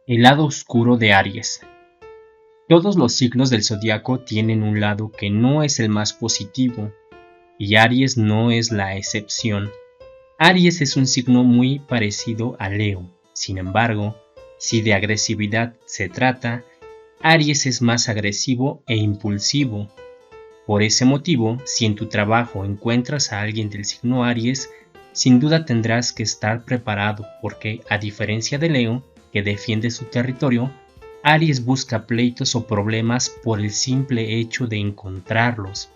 El lado oscuro de Aries. Todos los signos del zodiaco tienen un lado que no es el más positivo, y Aries no es la excepción. Aries es un signo muy parecido a Leo. Sin embargo, si de agresividad se trata, Aries es más agresivo e impulsivo. Por ese motivo, si en tu trabajo encuentras a alguien del signo Aries, sin duda tendrás que estar preparado porque, a diferencia de Leo, que defiende su territorio, Aries busca pleitos o problemas por el simple hecho de encontrarlos,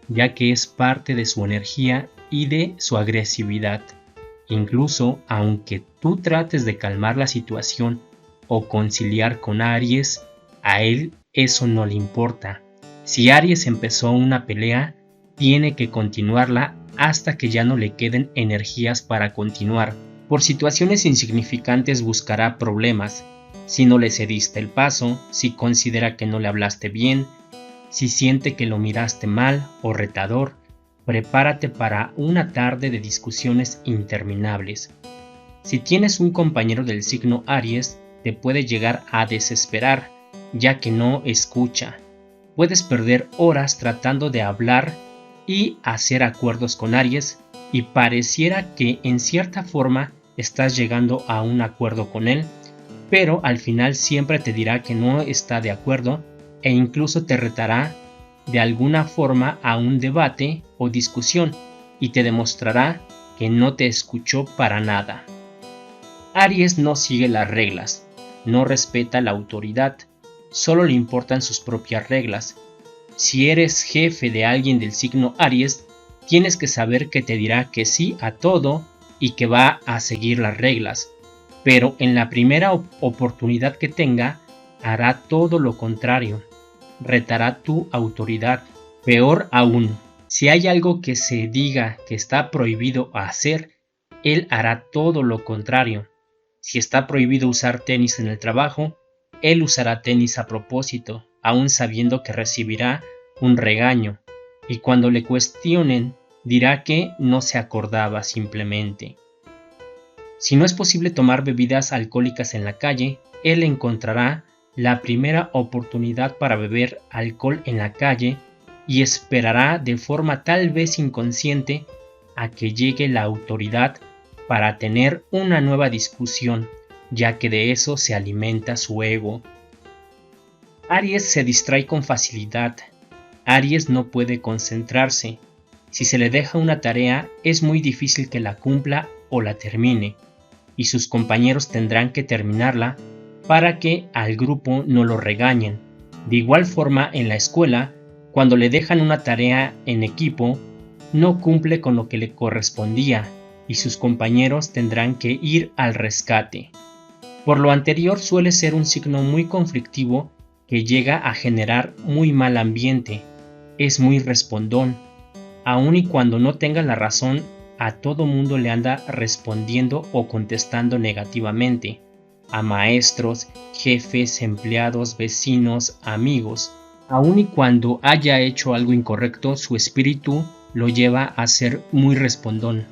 ya que es parte de su energía y de su agresividad. Incluso aunque tú trates de calmar la situación o conciliar con Aries, a él eso no le importa. Si Aries empezó una pelea, tiene que continuarla hasta que ya no le queden energías para continuar. Por situaciones insignificantes buscará problemas. Si no le cediste el paso, si considera que no le hablaste bien, si siente que lo miraste mal o retador, prepárate para una tarde de discusiones interminables. Si tienes un compañero del signo Aries, te puede llegar a desesperar, ya que no escucha. Puedes perder horas tratando de hablar y hacer acuerdos con Aries, y pareciera que en cierta forma estás llegando a un acuerdo con él, pero al final siempre te dirá que no está de acuerdo e incluso te retará de alguna forma a un debate o discusión y te demostrará que no te escuchó para nada. Aries no sigue las reglas, no respeta la autoridad, solo le importan sus propias reglas. Si eres jefe de alguien del signo Aries, tienes que saber que te dirá que sí a todo y que va a seguir las reglas, pero en la primera oportunidad que tenga, hará todo lo contrario, retará tu autoridad. Peor aún, si hay algo que se diga que está prohibido hacer, él hará todo lo contrario. Si está prohibido usar tenis en el trabajo, él usará tenis a propósito, aun sabiendo que recibirá un regaño, y cuando le cuestionen, dirá que no se acordaba simplemente. Si no es posible tomar bebidas alcohólicas en la calle, él encontrará la primera oportunidad para beber alcohol en la calle y esperará de forma tal vez inconsciente a que llegue la autoridad para tener una nueva discusión, ya que de eso se alimenta su ego. Aries se distrae con facilidad. Aries no puede concentrarse. Si se le deja una tarea, es muy difícil que la cumpla o la termine, y sus compañeros tendrán que terminarla para que al grupo no lo regañen. De igual forma, en la escuela, cuando le dejan una tarea en equipo, no cumple con lo que le correspondía y sus compañeros tendrán que ir al rescate. Por lo anterior, suele ser un signo muy conflictivo que llega a generar muy mal ambiente. Es muy respondón. Aun y cuando no tenga la razón, a todo mundo le anda respondiendo o contestando negativamente. A maestros, jefes, empleados, vecinos, amigos. Aun y cuando haya hecho algo incorrecto, su espíritu lo lleva a ser muy respondón.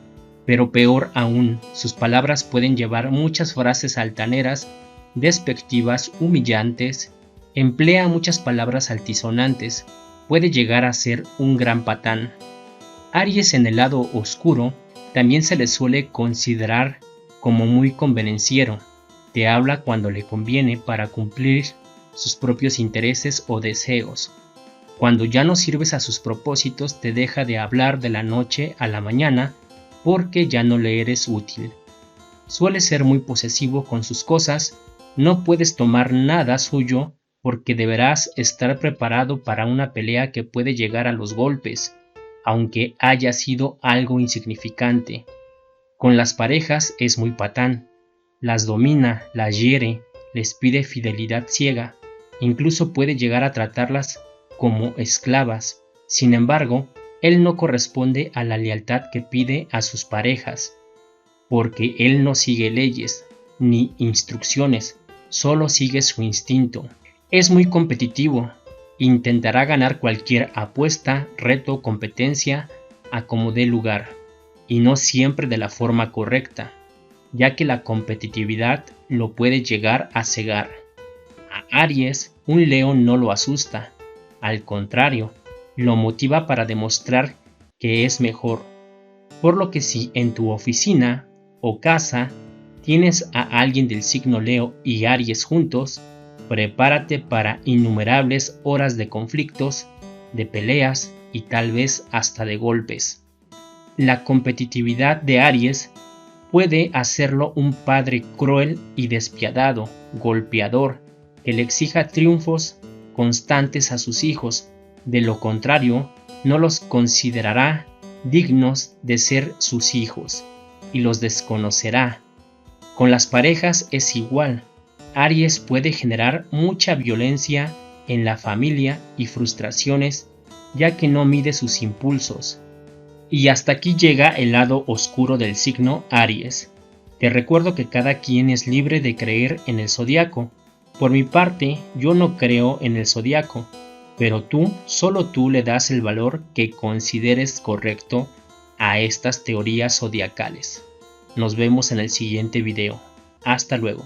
Pero peor aún, sus palabras pueden llevar muchas frases altaneras, despectivas, humillantes. Emplea muchas palabras altisonantes. Puede llegar a ser un gran patán. Aries en el lado oscuro también se le suele considerar como muy convenenciero. Te habla cuando le conviene para cumplir sus propios intereses o deseos. Cuando ya no sirves a sus propósitos, te deja de hablar de la noche a la mañana porque ya no le eres útil. Suele ser muy posesivo con sus cosas, no puedes tomar nada suyo porque deberás estar preparado para una pelea que puede llegar a los golpes, aunque haya sido algo insignificante. Con las parejas es muy patán, las domina, las hiere, les pide fidelidad ciega, incluso puede llegar a tratarlas como esclavas. Sin embargo, él no corresponde a la lealtad que pide a sus parejas, porque él no sigue leyes ni instrucciones, solo sigue su instinto. Es muy competitivo, intentará ganar cualquier apuesta, reto, competencia, a como dé lugar, y no siempre de la forma correcta, ya que la competitividad lo puede llegar a cegar. A Aries, un león no lo asusta, al contrario, lo motiva para demostrar que es mejor. Por lo que si en tu oficina o casa tienes a alguien del signo Leo y Aries juntos, prepárate para innumerables horas de conflictos, de peleas y tal vez hasta de golpes. La competitividad de Aries puede hacerlo un padre cruel y despiadado, golpeador, que le exija triunfos constantes a sus hijos. De lo contrario, no los considerará dignos de ser sus hijos y los desconocerá. Con las parejas es igual. Aries puede generar mucha violencia en la familia y frustraciones, ya que no mide sus impulsos. Y hasta aquí llega el lado oscuro del signo Aries. Te recuerdo que cada quien es libre de creer en el zodiaco. Por mi parte, yo no creo en el zodiaco, pero solo tú le das el valor que consideres correcto a estas teorías zodiacales. Nos vemos en el siguiente video. Hasta luego.